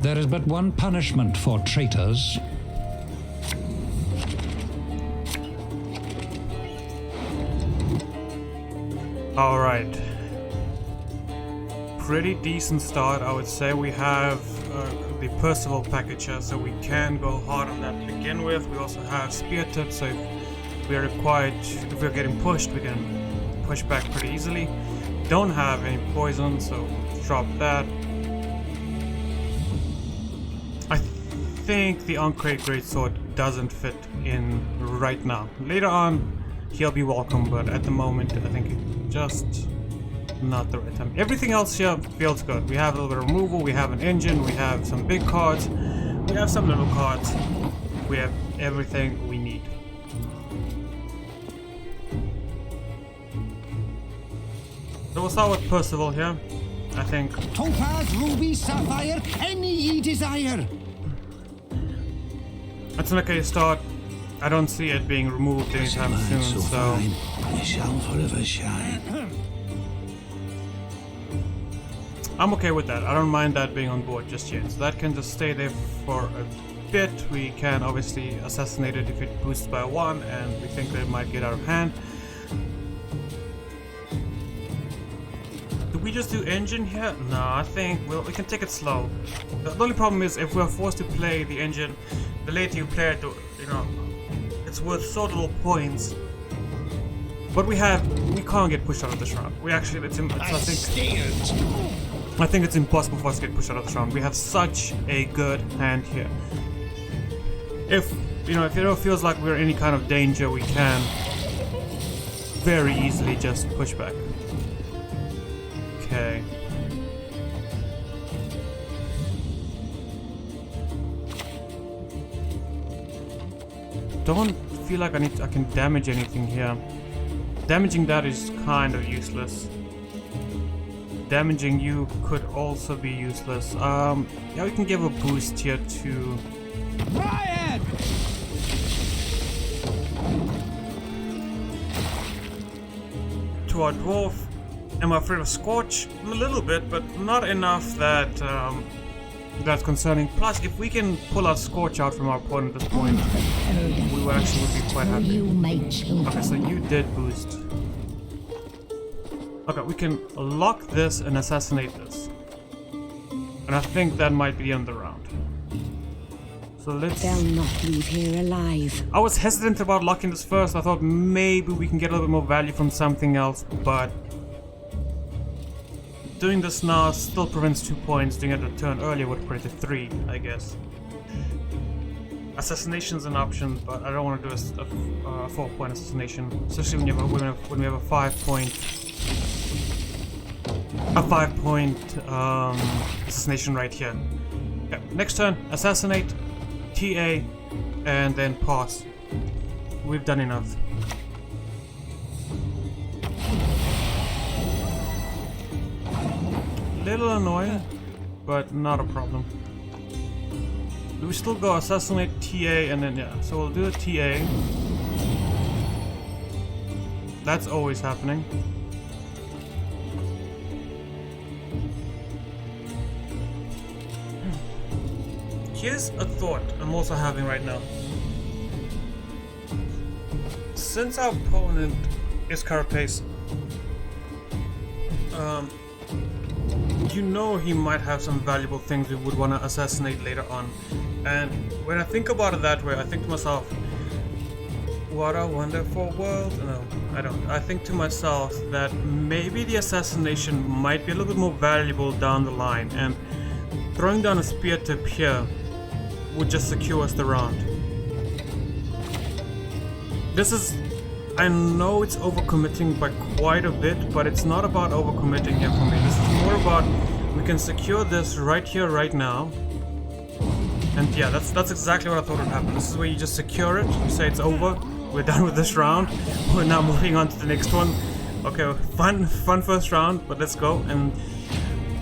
There is but one punishment for traitors. Alright. Pretty decent start, I would say. We have the Percival package here, so we can go hard on that to begin with. We also have Spear Tip, so if we're required, if we're getting pushed, we can push back pretty easily. Don't have any poison, so drop that. I think the Uncrate Greatsword doesn't fit in right now. Later on, he'll be welcome, but at the moment, I think it's just not the right time. Everything else here feels good. We have a little bit of removal, we have an engine, we have some big cards, we have some little cards. We have everything we need. So we'll start with Percival here, I think. Topaz, ruby, sapphire, any ye desire. That's an okay start. I don't see it being removed anytime soon, so... It shall forever shine. I'm okay with that. I don't mind that being on board just yet. So that can just stay there for a bit. We can obviously assassinate it if it boosts by 1, and we think that it might get out of hand. Do we just do engine here? No, I think we can take it slow. The only problem is if we're forced to play the engine, the later you play it, you know, it's worth so little points. But we can't get pushed out of this round. We actually, I think it's impossible for us to get pushed out of this round. We have such a good hand here. If it ever feels like we're in any kind of danger, we can very easily just push back. Okay. Don't feel like I can damage anything here. Damaging that is kind of useless. Damaging you could also be useless. Yeah, we can give a boost here to... Riot! to our dwarf. Am I afraid of Scorch? A little bit, but not enough that that's concerning. Plus, if we can pull our Scorch out from our opponent at this point, we would be quite happy. Okay, so you did boost. Okay, we can lock this and assassinate this. And I think that might be the end of the round. So let's... They'll not leave here alive. I was hesitant about locking this first. I thought maybe we can get a little bit more value from something else, but... doing this now still prevents 2 points. Doing it a turn earlier would prevent 3, I guess. Assassination's an option, but I don't want to do a 4-point assassination, especially when we have a 5-point assassination right here. Okay, next turn, assassinate, TA, and then pass. We've done enough. Little annoying, but not a problem. Do we still go assassinate TA and then yeah, so we'll do a TA. That's always happening. Here's a thought I'm also having right now. Since our opponent is Carapace, you know he might have some valuable things we would want to assassinate later on. And when I think about it that way, I think to myself, what a wonderful world. No, I don't. I think to myself that maybe the assassination might be a little bit more valuable down the line, and throwing down a spear tip here would just secure us the round. This is... I know it's overcommitting by quite a bit, but it's not about overcommitting here for me. This is more about we can secure this right here, right now. And yeah, that's exactly what I thought would happen. This is where you just secure it, you say it's over, we're done with this round, we're now moving on to the next one. Okay, fun first round, but let's go. And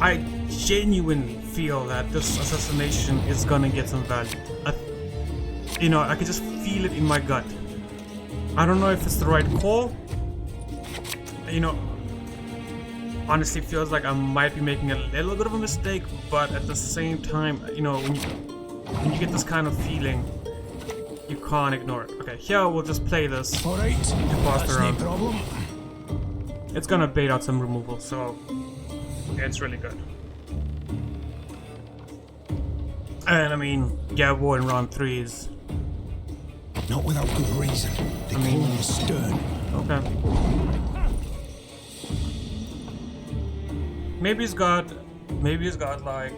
I genuinely feel that this assassination is gonna get some value. I can just feel it in my gut. I don't know if it's the right call. honestly feels like I might be making a little bit of a mistake, but at the same time, you know, when you get this kind of feeling, you can't ignore it. Okay, here we'll just play this. Alright, that's no problem. It's gonna bait out some removal, so it's really good. And I mean, yeah, war in round 3 is... Not without good reason. They call him stern. Okay. Maybe he's got like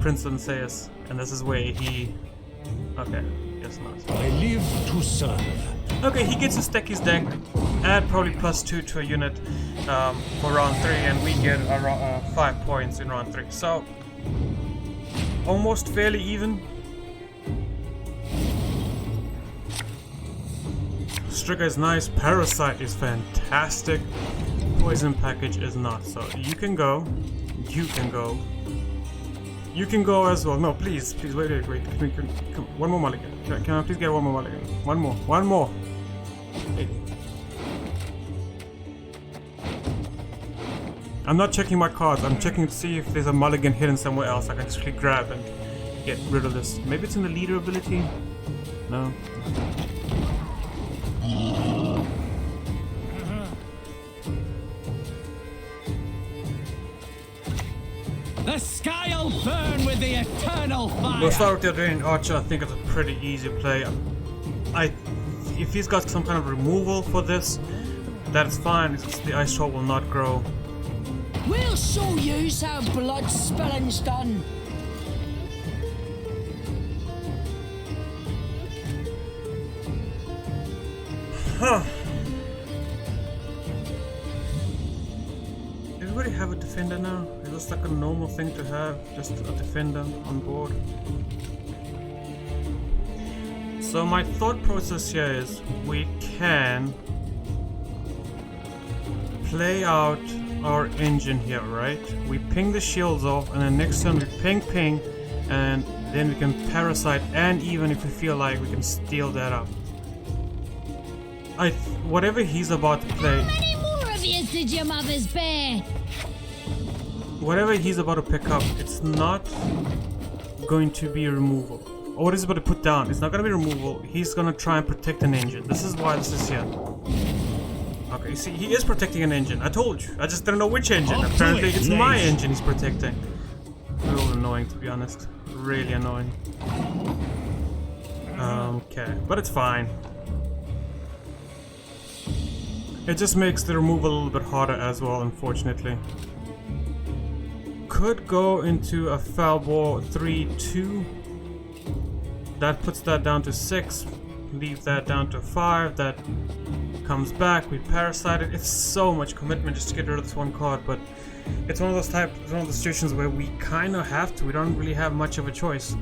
Princeton says, and this is where he... Okay, guess not. I live to serve. Okay, he gets to stack his deck, add probably +2 to a unit for round 3, and we get 5 points in round 3. So, almost fairly even. Striga is nice, Parasite is fantastic, Poison Package is not, so you can go as well. No, please, wait. Come, one more mulligan. Can I please get one more mulligan? One more. Hey. I'm not checking my cards, I'm checking to see if there's a mulligan hidden somewhere else I can just quickly grab and get rid of this. Maybe it's in the leader ability? No. The sky'll burn with the eternal fire. We'll start with the Adrian Archer. I think it's a pretty easy play. If he's got some kind of removal for this, that's fine. It's the Ice Troll will not grow. We'll show you how blood spilling's done. Huh. Do we already have a defender now? Is this like a normal thing to have? Just a defender on board? So my thought process here is we can play out our engine here, right? We ping the shields off, and then next turn we ping, and then we can parasite, and even if we feel like we can steal that up. Whatever he's about to play... How many more of yous did your mothers bear? Whatever he's about to pick up, it's not going to be removal. Or what he's about to put down, it's not going to be removal. He's going to try and protect an engine. This is why this is here. Okay, you see, he is protecting an engine. I told you. I just didn't know which engine. Apparently, it's my engine he's protecting. Real annoying, to be honest. Really annoying. Okay, but it's fine. It just makes the removal a little bit harder as well, unfortunately. Could go into a Falbor 3-2. That puts that down to 6. Leave that down to 5. That comes back. We parasite it. It's so much commitment just to get rid of this one card, but it's one of those situations where we kind of have to. We don't really have much of a choice.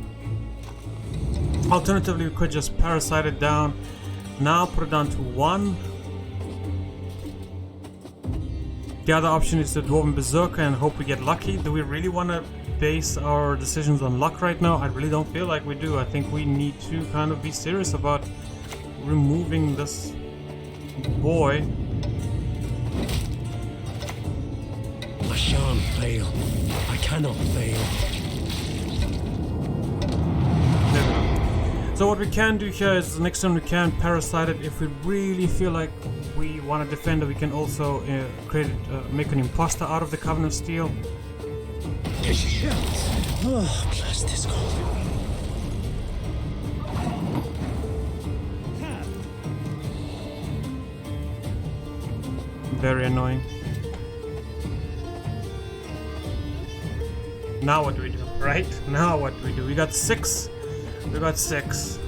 Alternatively, we could just parasite it down. Now put it down to 1. The other option is the Dwarven Berserker and hope we get lucky. Do we really want to base our decisions on luck right now? I really don't feel like we do. I think we need to kind of be serious about removing this boy. I shan't fail. I cannot fail. There we go. So what we can do here is next time we can parasite it. If we really feel like we want a defender, we can also make an imposter out of the Covenant of Steel. Oh, bless this cold. Very annoying. Now what do we do, right? Now what do we do? We got 6. We got 6.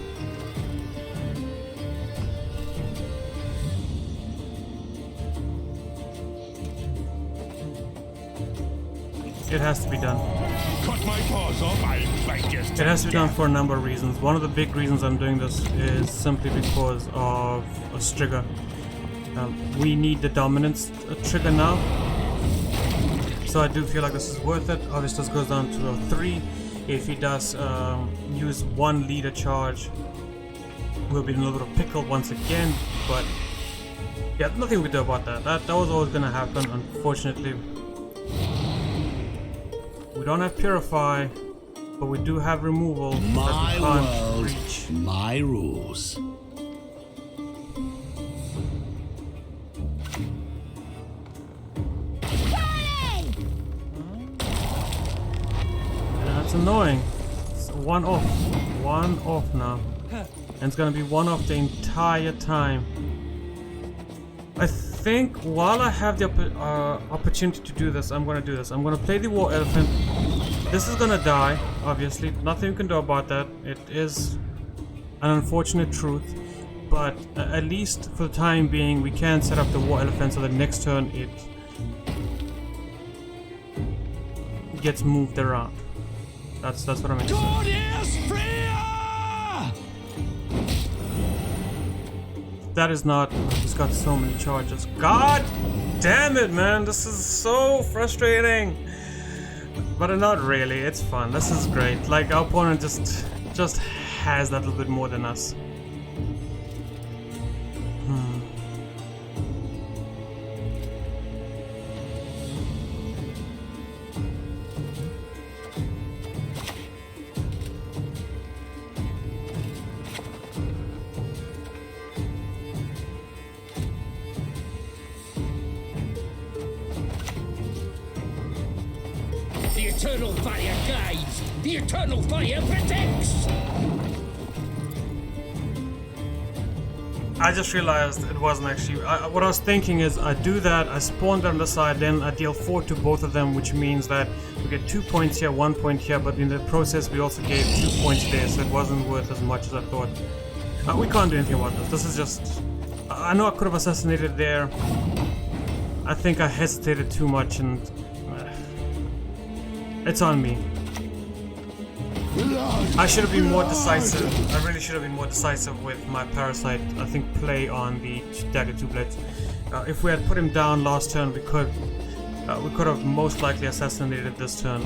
It has to be done. Cut my paws off, It has to be done for a number of reasons. One of the big reasons I'm doing this is simply because of a trigger. We need the dominance trigger now. So I do feel like this is worth it. Obviously this goes down to a 3. If he does use 1 leader charge, we'll be in a little bit of pickle once again, but yeah, nothing we do about that. That was always gonna happen, unfortunately. don't have Purify, but we do have Removal that My we can't world, reach. my rules. That's annoying. It's one off. One off now. And it's gonna be one off the entire time. I think while I have the opportunity to do this, I'm gonna do this. I'm gonna play the War Elephant. This is gonna die, obviously. Nothing you can do about that. It is an unfortunate truth. But at least for the time being, we can set up the War Elephant so the next turn it gets moved around. That's what I'm interested in. God is freer! That is not. He's got so many charges. God damn it, man! This is so frustrating. But not really. It's fun. This is great. Like our opponent just has that little bit more than us. The eternal fire guides. The eternal fire protects. I just realized it wasn't actually. What I was thinking is I do that, I spawn them on the side, then I deal 4 to both of them, which means that we get 2 points here, 1 point here, but in the process we also gave 2 points there, so it wasn't worth as much as I thought. We can't do anything about this. This is just. I know I could have assassinated there. I think I hesitated too much and. It's on me. I should have been more decisive. I really should have been more decisive with my Parasite. I think play on the Dagger 2 Blades. If we had put him down last turn, we could have most likely assassinated this turn.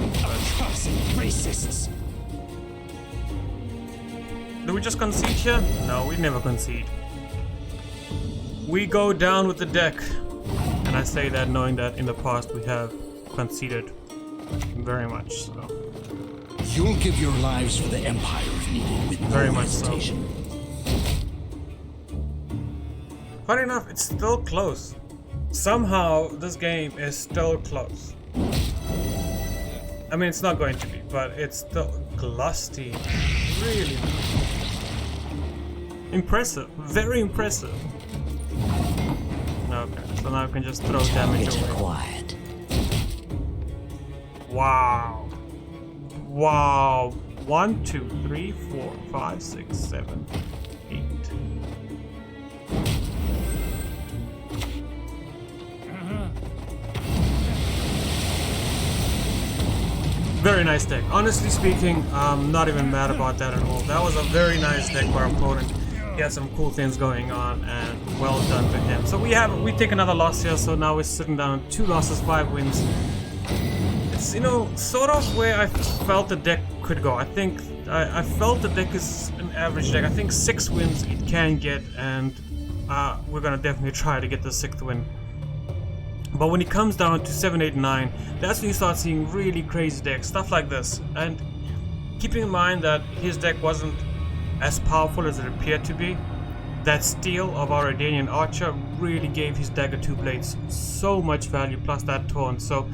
Racists. Do we just concede here? No, we never concede. We go down with the deck. And I say that knowing that in the past we have conceded very much so. You'll give your lives for the Empire if needed, with Very no much so. hesitation. Funny enough, it's still close. Somehow this game is still close. I mean, it's not going to be, but it's still glusty. Really impressive. Very impressive. Okay, so now I can just throw damage away. Quiet. Wow. Wow. 1, 2, 3, 4, 5, 6, 7, 8. Very nice deck. Honestly speaking, I'm not even mad about that at all. That was a very nice deck by our opponent. He had some cool things going on, and well done to him. So we take another loss here, so now we're sitting down 2 losses, 5 wins. It's, you know, sort of where I felt the deck could go. I think I felt the deck is an average deck. I think 6 wins it can get, and we're gonna definitely try to get the 6th win. But when it comes down to 7, 8, 9, that's when you start seeing really crazy decks, stuff like this. And keeping in mind that his deck wasn't as powerful as it appeared to be, that steal of our Redanian Archer really gave his Dagger 2 Blades so much value, plus that taunt. So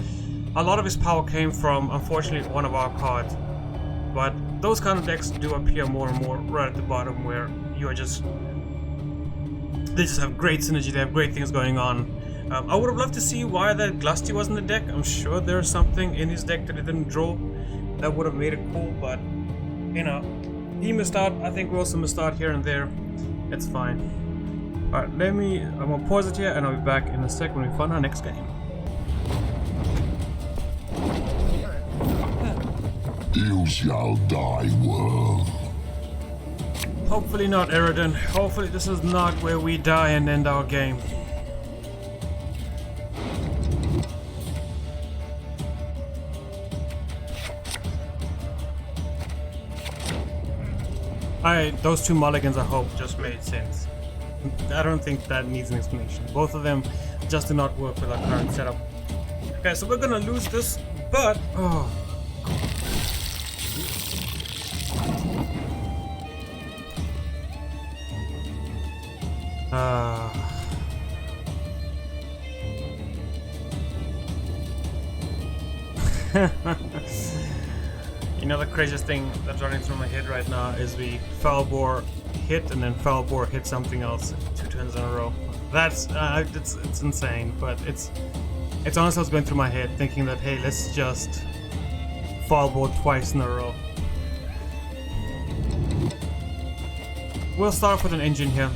a lot of his power came from, unfortunately, one of our cards. But those kind of decks do appear more and more right at the bottom, where you are just... they just have great synergy, they have great things going on. I would have loved to see why that Glusty was in the deck. I'm sure there's something in his deck that it didn't draw that would have made it cool, but, you know, he missed out. I think we also missed out here and there. It's fine. Alright, I'm gonna pause it here, and I'll be back in a sec when we find our next game. You shall die, world. Hopefully not, Eridan. Hopefully this is not where we die and end our game. Those 2 mulligans, I hope, just made sense. I don't think that needs an explanation. Both of them just do not work with our current setup. Okay, so we're gonna lose this, but... oh, You know, the craziest thing that's running through my head right now is we Falbor hit and then Falbor hit something else 2 turns in a row. That's it's insane, but it's honestly what's going through my head, thinking that hey, let's just Falbor twice in a row. We'll start off with an engine here.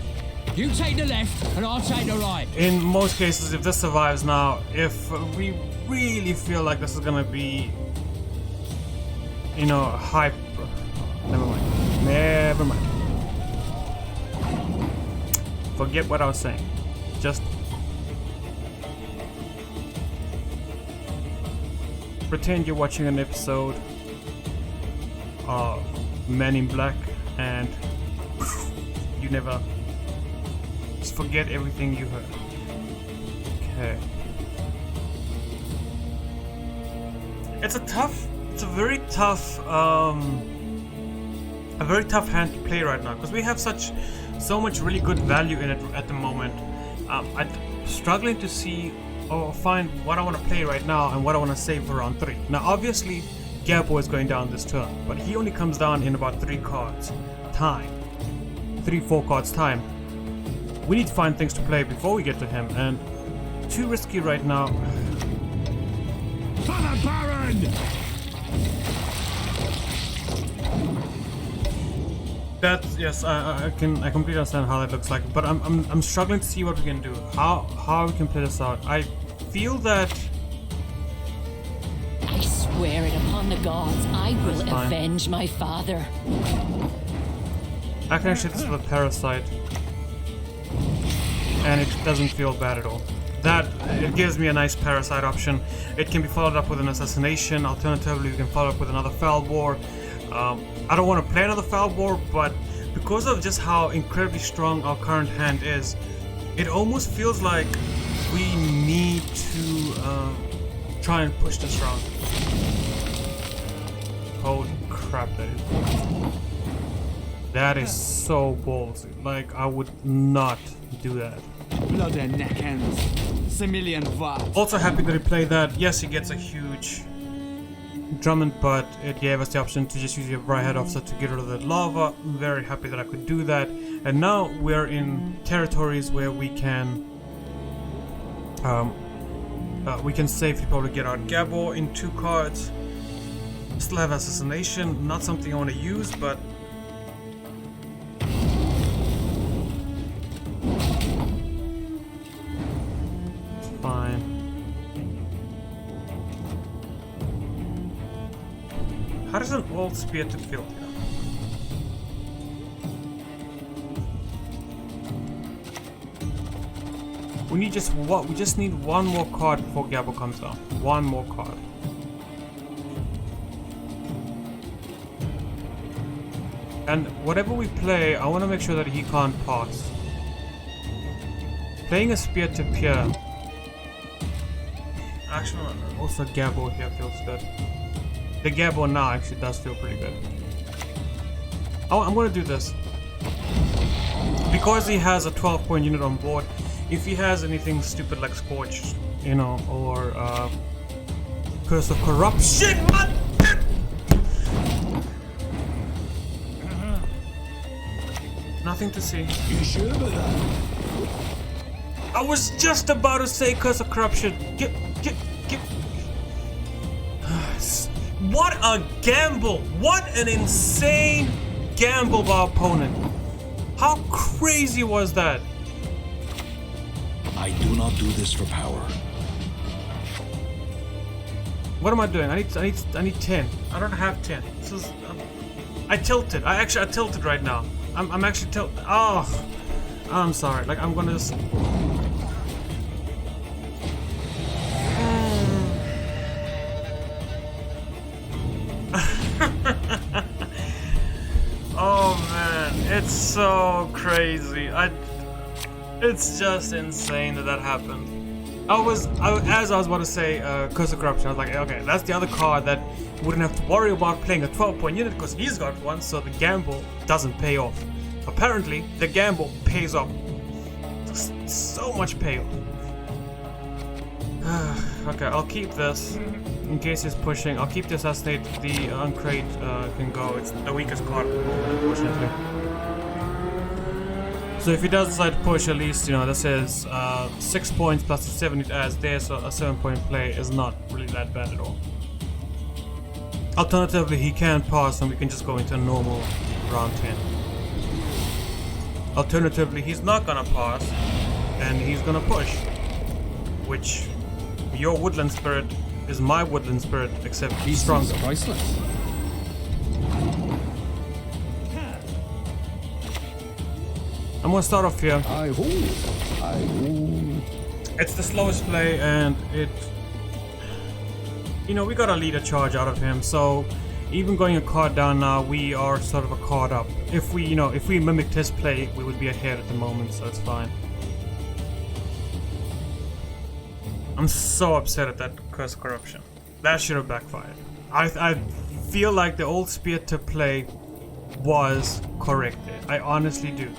You take the left, and I'll take the right. In most cases, if this survives now, if we really feel like this is gonna be, you know, hype. Never mind. Never mind. Forget what I was saying. Just pretend you're watching an episode of Men in Black and you never just forget everything you heard. Okay. It's a very tough hand to play right now because we have so much really good value in it at the moment. I'm struggling to see or find what I want to play right now and what I want to save for round 3. Now obviously Gabo is going down this turn, but he only comes down in about 3 cards time. 3-4 cards time. We need to find things to play before we get to him, and too risky right now. For the Baron! That's yes, I completely understand how that looks like, but I'm struggling to see what we can do. How we can play this out. I feel that I swear it upon the gods, I will That's fine. avenge my father. I can actually this with a parasite, and it doesn't feel bad at all. That it gives me a nice parasite option. It can be followed up with an assassination. Alternatively, we can follow up with another Falbor. I don't want to play another Falbor, but because of just how incredibly strong our current hand is, it almost feels like we need to try and push this round. Holy crap, that is so ballsy. Like, I would not do that. Blood and neck ends. Similian Vat. Also happy that he played that. Yes, he gets a huge Drummond, but it gave us the option to just use your right head offset to get rid of the lava. I'm very happy that I could do that. And now we're in territories where we can safely probably get out Gabo in 2 cards. Still have assassination, not something I want to use, but it's fine. How does an old spear to field here? We just need one more card before Gabo comes down. One more card. And whatever we play, I want to make sure that he can't pass. Playing a spear to Pierre. Actually, also Gabo here feels good. The Gabo now actually does feel pretty good. Oh, I'm gonna do this. Because he has a 12-point unit on board, if he has anything stupid like Scorch, you know, or Curse of Corruption, what? Nothing to see. You sure about that? I was just about to say Curse of Corruption. Get. What a gamble! What an insane gamble by our opponent. How crazy was that? I do not do this for power. What am I doing? I need 10. I don't have 10. This is I tilted. I tilted right now. I'm actually tilted. Oh, I'm sorry. Like, I'm gonna just. Oh man, it's so crazy. It's just insane that happened. As I was about to say Curse of Corruption, I was like, okay, that's the other card that wouldn't have to worry about playing a 12-point unit because he's got one, so the gamble doesn't pay off. Apparently, the gamble pays off. It's so much payoff. Okay, I'll keep this in case he's pushing. I'll keep the assassinate. The uncrate can go. It's the weakest card, unfortunately. So if he does decide to push, at least, you know, this is 6 points plus the 7 it adds there, so a 7-point play is not really that bad at all. Alternatively, he can pass and we can just go into a normal round 10. Alternatively, he's not gonna pass and he's gonna push, which your woodland spirit is my woodland spirit, except he's stronger. Priceless. I'm gonna start off here. I hold. It's the slowest play, and it, you know, we got a leader charge out of him, so even going a card down now, we are sort of a card up. If we, you know, if we mimicked his play, we would be ahead at the moment, so it's fine. I'm so upset at that Curse of Corruption. That should have backfired. I feel like the old spear tip play was corrected. I honestly do.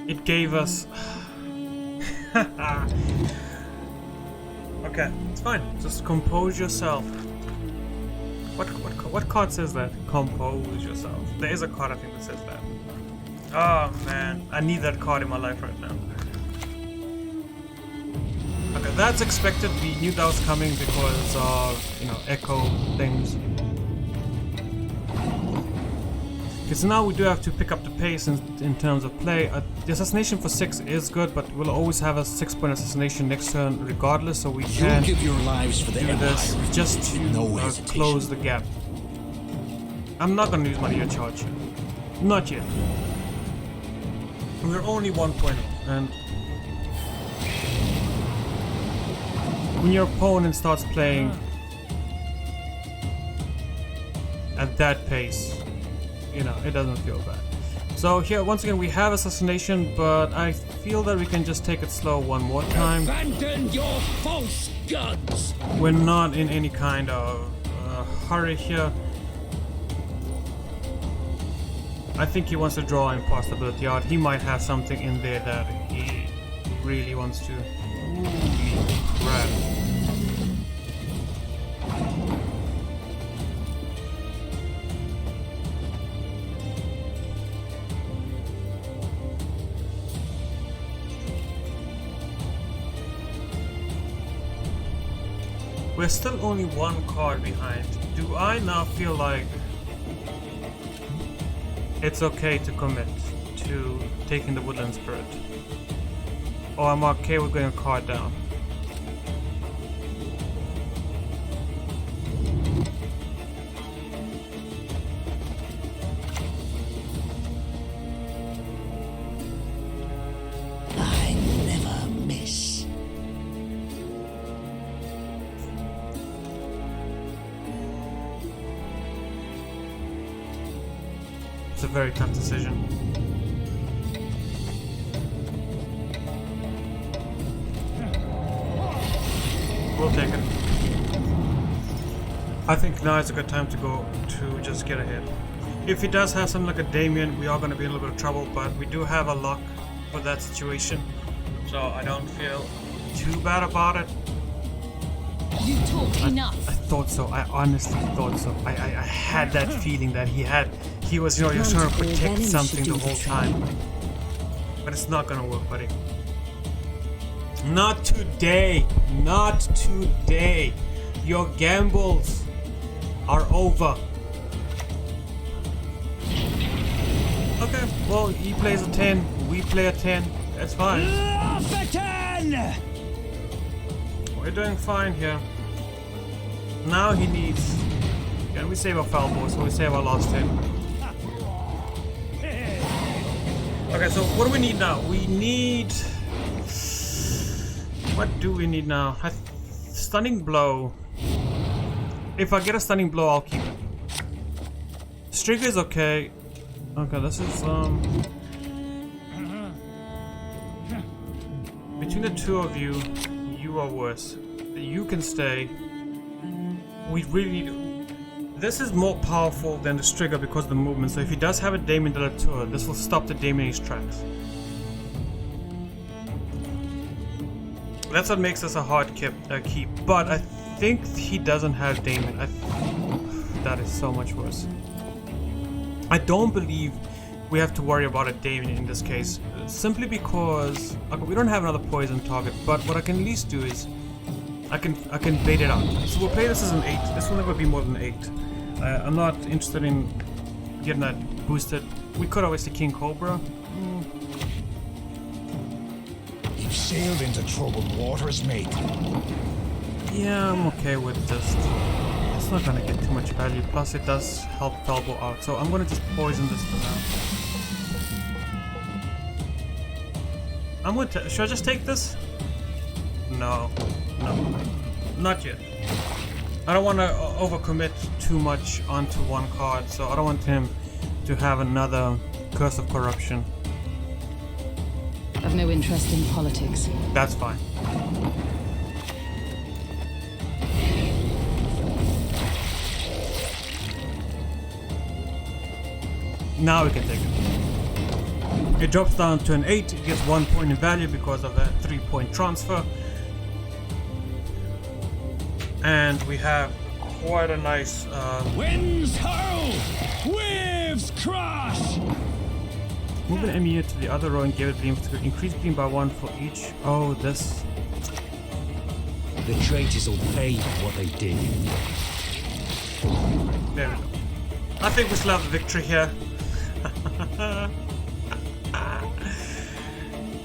It gave us... Okay, it's fine. Just compose yourself. What card says that? Compose yourself. There is a card I think that says that. Oh man, I need that card in my life right now. Okay, that's expected. We knew that was coming because of, you know, echo things. Okay, so now we do have to pick up the pace in terms of play. The assassination for 6 is good, but we'll always have a 6-point assassination next turn regardless, so we can give your lives for the do this Empire. just to No hesitation. close the gap. I'm not gonna use my leader charge here. Not yet. We're only 1 point off, and when your opponent starts playing at that pace, you know, it doesn't feel bad. So here, once again, we have assassination, but I feel that we can just take it slow one more time. Abandon your false gods! We're not in any kind of hurry here. I think he wants to draw Imposter ability out. He might have something in there that he really wants to. Holy crap. We're still only 1 card behind. Do I now feel like it's okay to commit to taking the Woodland Spirit? Or I'm okay with going a card down? I never miss. It's a very tough decision. We'll take it. I think now is a good time to go to just get ahead. If he does have something like a Damien, we are going to be in a little bit of trouble, but we do have a lock for that situation, so I don't feel too bad about it. You talk enough. I thought so. I honestly thought so. I had that feeling that he was, you know, you're trying to protect something the whole time. But it's not gonna work, buddy. Not today. Not today. Your gambles are over. Okay, well, he plays a 10, we play a 10. That's fine. Off a 10! We're doing fine here. Now he needs... Can we save our foul ball? So we save our last 10. Okay, so what do we need now? We need... What do we need now? Stunning blow. If I get a stunning blow, I'll keep it. Streak is okay. Okay, this is between the two of you, you are worse. You can stay. We really need This is more powerful than the Striga because of the movement, so if he does have a Damien de la Tour, this will stop the Damien in his tracks. That's what makes this a hard keep, but I think he doesn't have Damien. That is so much worse. I don't believe we have to worry about a Damien in this case, simply because okay, we don't have another poison target, but what I can at least do is I can bait it out. So we'll play this as an 8. This will never be more than 8. I'm not interested in getting that boosted. We could always take King Cobra. You've sailed into troubled waters, mate. Yeah, I'm okay with this. It's not gonna get too much value. Plus, it does help Pelbo out. So I'm gonna just poison this for now. I'm going to. Should I just take this? No, not yet. I don't want to overcommit too much onto one card, so I don't want him to have another Curse of Corruption. I've no interest in politics. That's fine. Now we can take it. It drops down to an 8, it gets 1 point in value because of that 3-point transfer. And we have quite a nice... Winds hurl! Waves crash! Move an enemy to the other row and give it beam to increase beam by 1 for each. Oh, this... The traitors will pay for what they did. There we go. I think we still have the victory here.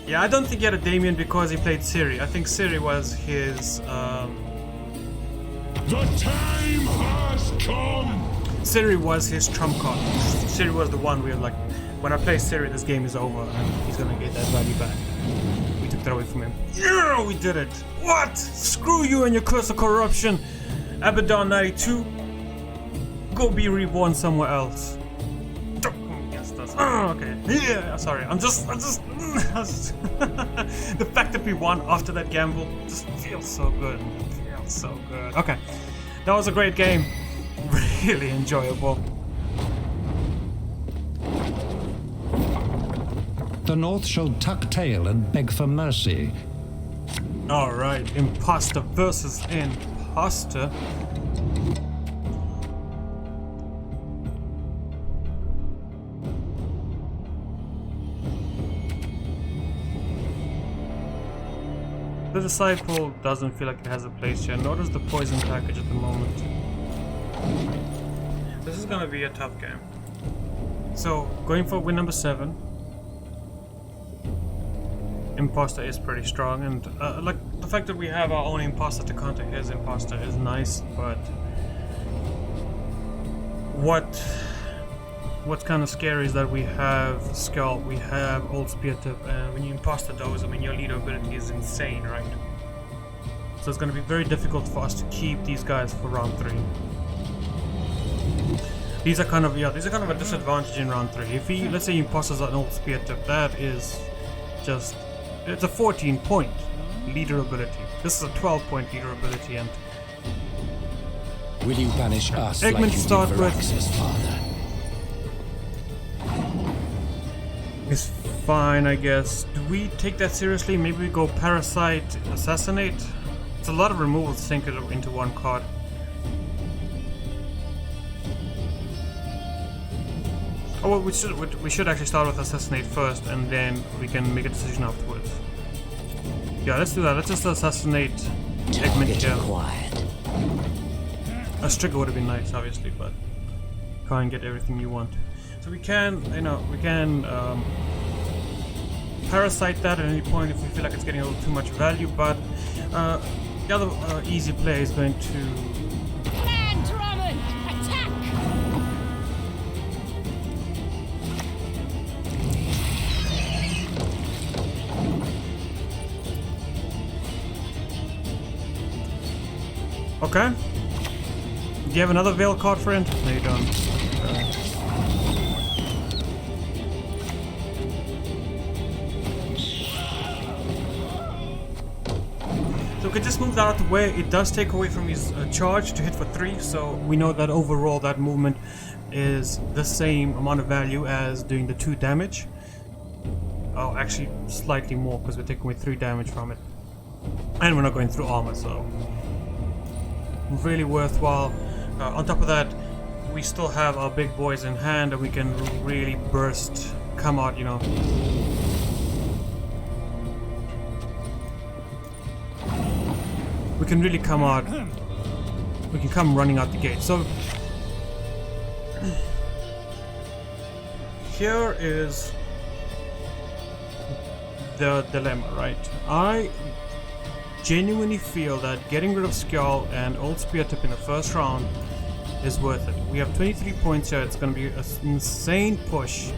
Yeah, I don't think he had a Damien because he played Ciri. I think Ciri was his... The time has come! Ciri was his trump card. Ciri was the one we were like, when I play Ciri, this game is over and he's gonna get that value back. We took that away from him. Yeah, we did it! What? Screw you and your Curse of Corruption! Abaddon 92. Go be reborn somewhere else. Yes, that's okay. Yeah, sorry. I'm just the fact that we won after that gamble just feels so good. So good. Okay, that was a great game. Really enjoyable. The North shall tuck tail and beg for mercy. Alright, Imposter versus Imposter. The Disciple doesn't feel like it has a place here, nor does the Poison package at the moment. This is gonna be a tough game. So, going for win number 7. Imposter is pretty strong, and like the fact that we have our own Imposter to counter his Imposter is nice, but what's kind of scary is that we have Skull, we have Old Spear Tip, and when you Imposter those, I mean, your leader ability is insane, right? So it's going to be very difficult for us to keep these guys for round 3. These are kind of a disadvantage in round 3. If he, let's say, he Imposters an Old Spear Tip, that is just, it's a 14-point leader ability. This is a 12-point leader ability, and Will you banish us Eggman like to you start did with. Varax's father? It's fine, I guess. Do we take that seriously? Maybe we go Parasite, Assassinate? It's a lot of removals to sink it into one card. Oh, well, we should actually start with Assassinate first, and then we can make a decision afterwards. Yeah, let's do that. Let's just Assassinate Eggman here. Quiet. A Striga would have been nice, obviously, but can't get everything you want. So we can, Parasite that at any point if we feel like it's getting a little too much value, but the other easy play is going to... Man, Drummond! Attack! Okay. Do you have another Veil card, friend? No, you don't. So we can just move that out of the way. It does take away from his charge to hit for 3, so we know that overall that movement is the same amount of value as doing the 2 damage. Oh, actually slightly more because we're taking away 3 damage from it. And we're not going through armor, so really worthwhile. On top of that, we still have our big boys in hand and we can really burst, come out, you know. We can really come out, we can come running out the gate. So here is the dilemma, right? I genuinely feel that getting rid of Skull and Old Spear Tip in the first round is worth it. We have 23 points here. It's going to be an insane push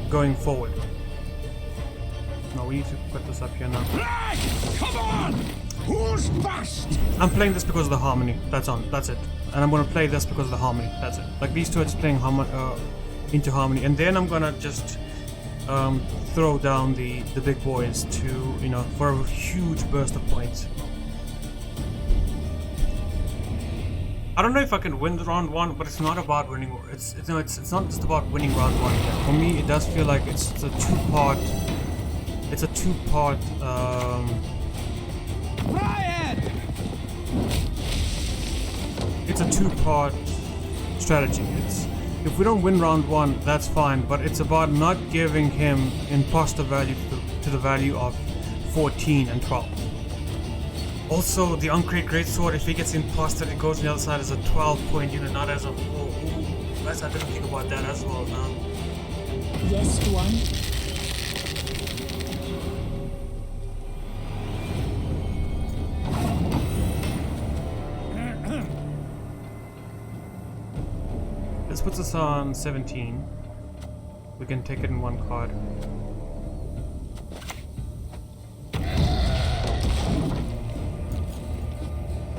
going forward. No, we need to put this up here now. Come on! Who's fast? I'm playing this because of the harmony. That's it. And I'm going to play this because of the harmony. That's it. Like these two are just playing into harmony. And then I'm going to just throw down the big boys to, you know, for a huge burst of points. I don't know if I can win round 1, but it's not about winning. It's not just about winning round 1. For me, it does feel like it's a two-part. It's a two-part. Riot! It's a two-part strategy. If we don't win round 1, that's fine, but it's about not giving him imposter value to the value of 14 and 12. Also, the Uncrate Greatsword, if he gets imposter, it goes on the other side as a 12-point unit, not as a 4. Ooh, I didn't think about that as well now. Yes, one. This puts us on 17. We can take it in 1 card.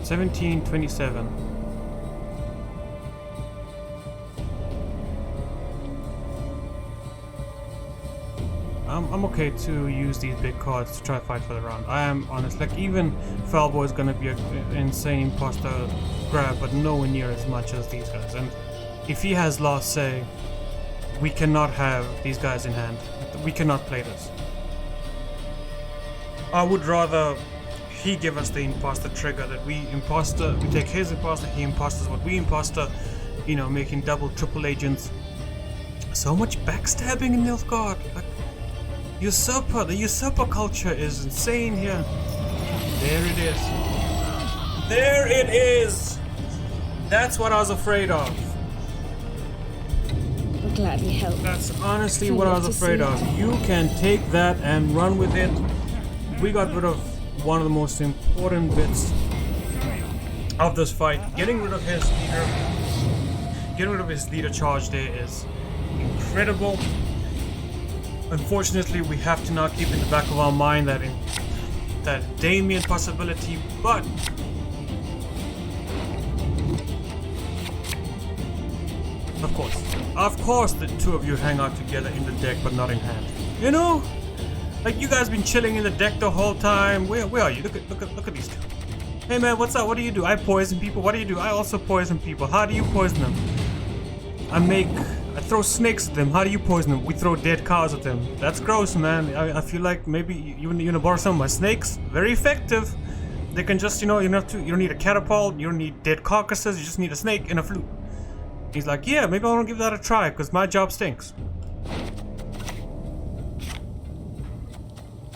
$17, $27. I'm okay to use these big cards to try to fight for the round. I am honest. Like even Foulboy is gonna be an insane imposter grab, but nowhere near as much as these guys. And if he has last say, we cannot have these guys in hand. We cannot play this. I would rather he give us the imposter trigger, that we take his imposter, he imposters what we imposter, you know, making double, triple agents. So much backstabbing in Nilfgaard. Like, the usurper culture is insane here. There it is. There it is! That's what I was afraid of. We'll gladly help. That's honestly what I was afraid of. You can take that and run with it. We got rid of one of the most important bits of this fight. Getting rid of his leader charge there is incredible. Unfortunately, we have to now keep in the back of our mind that Damien possibility, but of course the two of you hang out together in the deck but not in hand. You know? Like you guys been chilling in the deck the whole time. Where are you? Look at these two. Hey man, what's up? What do you do? I poison people. What do you do? I also poison people. How do you poison them? I throw snakes at them. How do you poison them? We throw dead cows at them. That's gross, man. I feel like maybe you wanna borrow some of my snakes. Very effective. They can just, you know, you don't need a catapult. You don't need dead carcasses. You just need a snake and a flute. He's like, yeah, maybe I want to give that a try because my job stinks.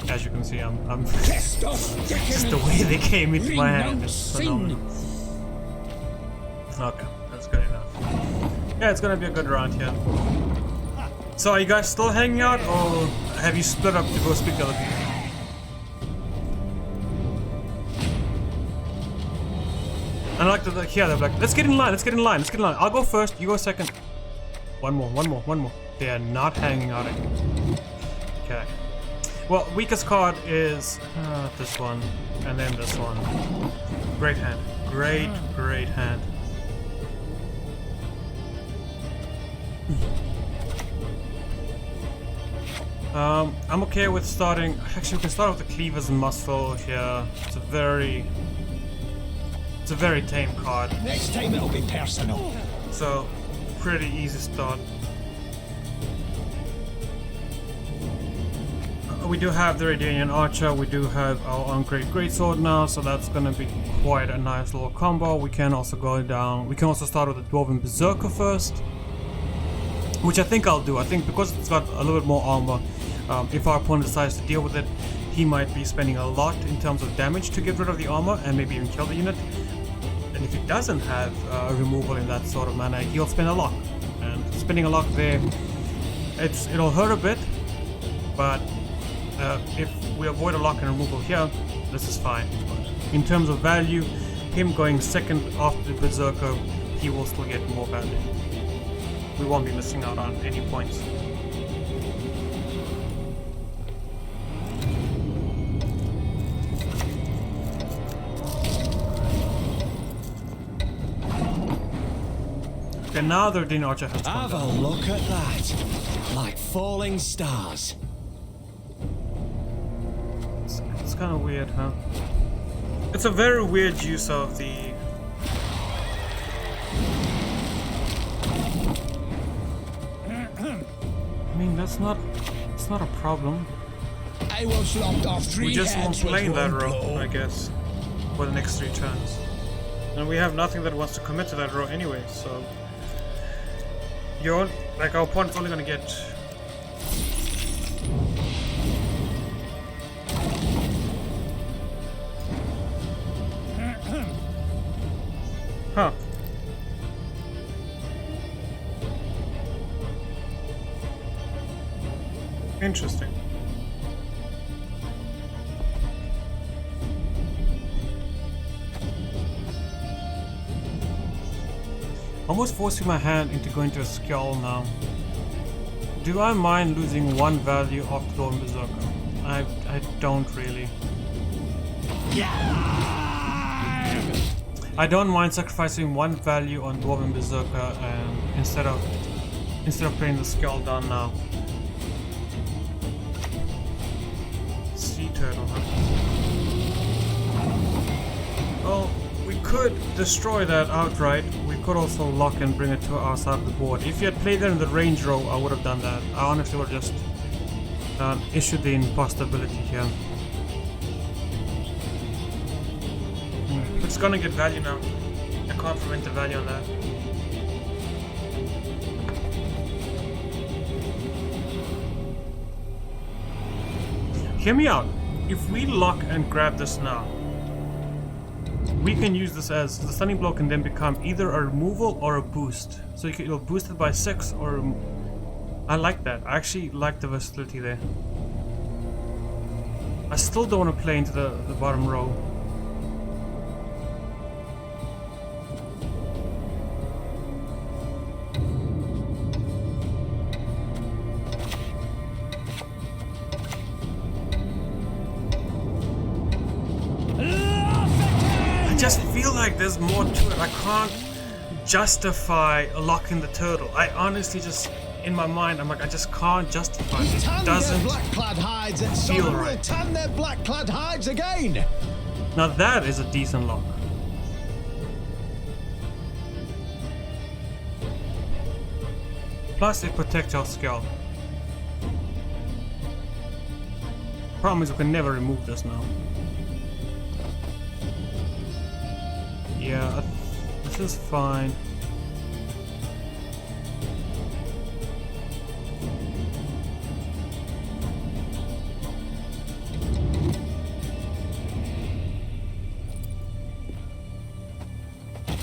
As you can see, I'm just the way they came into my hand is phenomenal. Okay, that's good enough. Yeah, it's gonna be a good round here. So are you guys still hanging out, or have you split up to go speak to other people? And I like to hear them like, let's get in line. I'll go first, you go second. One more. They are not hanging out anymore. Okay. Well, weakest card is this one, and then this one. Great hand. Great hand. I'm okay with starting. Actually, we can start with the Cleaver's Muscle here. It's a very tame card. Next time it'll be personal. So, pretty easy start. We do have the Radiant Archer, we do have our Ungraded Greatsword now, so that's gonna be quite a nice little combo. We can also go down, we can also start with the Dwarven Berserker first, which I think I'll do. I think because it's got a little bit more armor, if our opponent decides to deal with it, he might be spending a lot in terms of damage to get rid of the armor and maybe even kill the unit. And if he doesn't have a removal in that sort of manner, he'll spend a lock. And spending a lock there, it'll hurt a bit, but if we avoid a lock and removal here, this is fine. But in terms of value, him going second after the Berserker, he will still get more value. We won't be missing out on any points. And now the Radiant Archer has to come Have a down. look at that. Like falling stars. It's kind of weird, huh? It's a very weird use of the... I mean, it's not a problem. I once lopped off 3 We just won't heads with play in that one row, blow. I guess, for the next 3 turns. And we have nothing that wants to commit to that row anyway, so... our opponent's only gonna get... Huh. Interesting. Almost forcing my hand into going to a skull now. Do I mind losing 1 value off the Dwarven Berserker? I don't really. I don't mind sacrificing 1 value on Dwarven Berserker and instead of playing the skull down now. Sea turtle, huh? Well, we could destroy that outright. We could also lock and bring it to our side of the board. If you had played that in the range row, I would have done that. I honestly would have just issued the Imposter ability here. It's gonna get value now. I can't prevent the value on that. Hear me out. If we lock and grab this now, we can use this as the stunning blow can then become either a removal or a boost. So you'll boost it by 6 or... I like that. I actually like the versatility there. I still don't want to play into the bottom row. I just feel like there's more to it. I can't justify locking the turtle. I honestly just, in my mind, I'm like, I just can't justify it. It doesn't black-clad hides and feel someone right. will tan their black-clad hides again. Now that is a decent lock. Plus it protects our skull. Problem is we can never remove this now. Yeah, this is fine.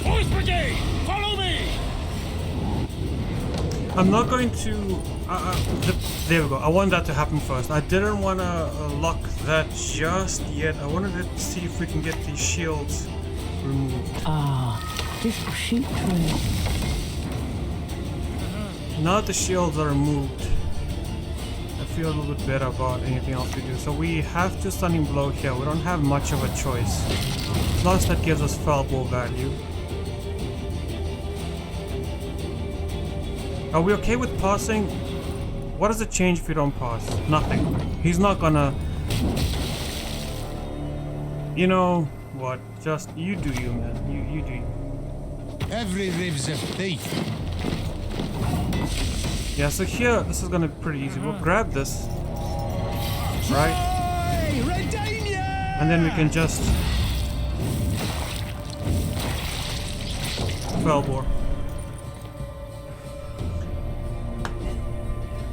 Horse Brigade, follow me! I'm not going to... there we go. I want that to happen first. I didn't want to lock that just yet. I wanted to see if we can get these shields removed. This sheep trail. Now that the shields are removed, I feel a little bit better about anything else we do. So we have to stunning blow here. We don't have much of a choice. Plus that gives us foul ball value. Are we okay with passing? What does it change if you don't pass? Nothing. He's not gonna... You know what? Just you do you, man. You do you. Every rib's a thief. Yeah, so here, this is gonna be pretty easy. We'll grab this. Right? And then we can just... Fellbore.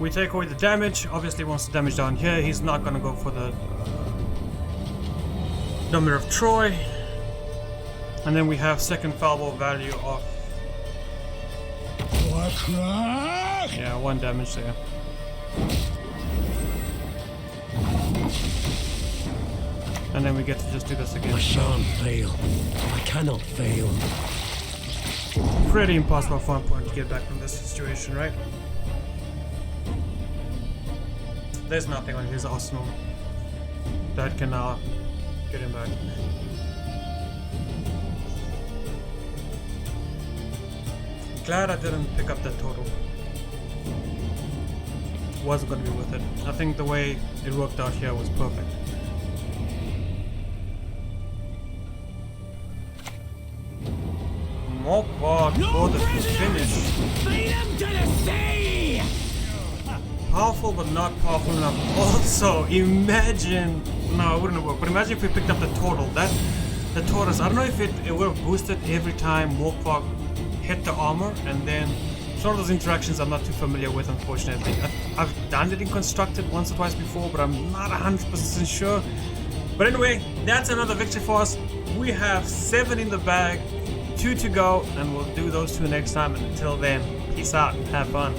We take away the damage. Obviously, once the damage down here, he's not gonna go for the number of Troy. And then we have second Fellbore value of... Yeah, 1 damage there. And then we get to just do this again. I shan't fail. I cannot fail. Pretty impossible at one point to get back from this situation, right? There's nothing on his arsenal that can get him back. Glad I didn't pick up that total. Wasn't gonna be worth it. I think the way it worked out here was perfect. More part for the finish. Feed him to the sea! Powerful but not powerful enough. Also, imagine... No, it wouldn't have worked. But imagine if we picked up the total. The tortoise, I don't know if it would have boosted every time Warpog hit the armor, and then some of those interactions I'm not too familiar with, unfortunately. I've done it in Constructed once or twice before, but I'm not 100% sure. But anyway, that's another victory for us. We have 7 in the bag, 2 to go, and we'll do those 2 next time. And until then, peace out, have fun.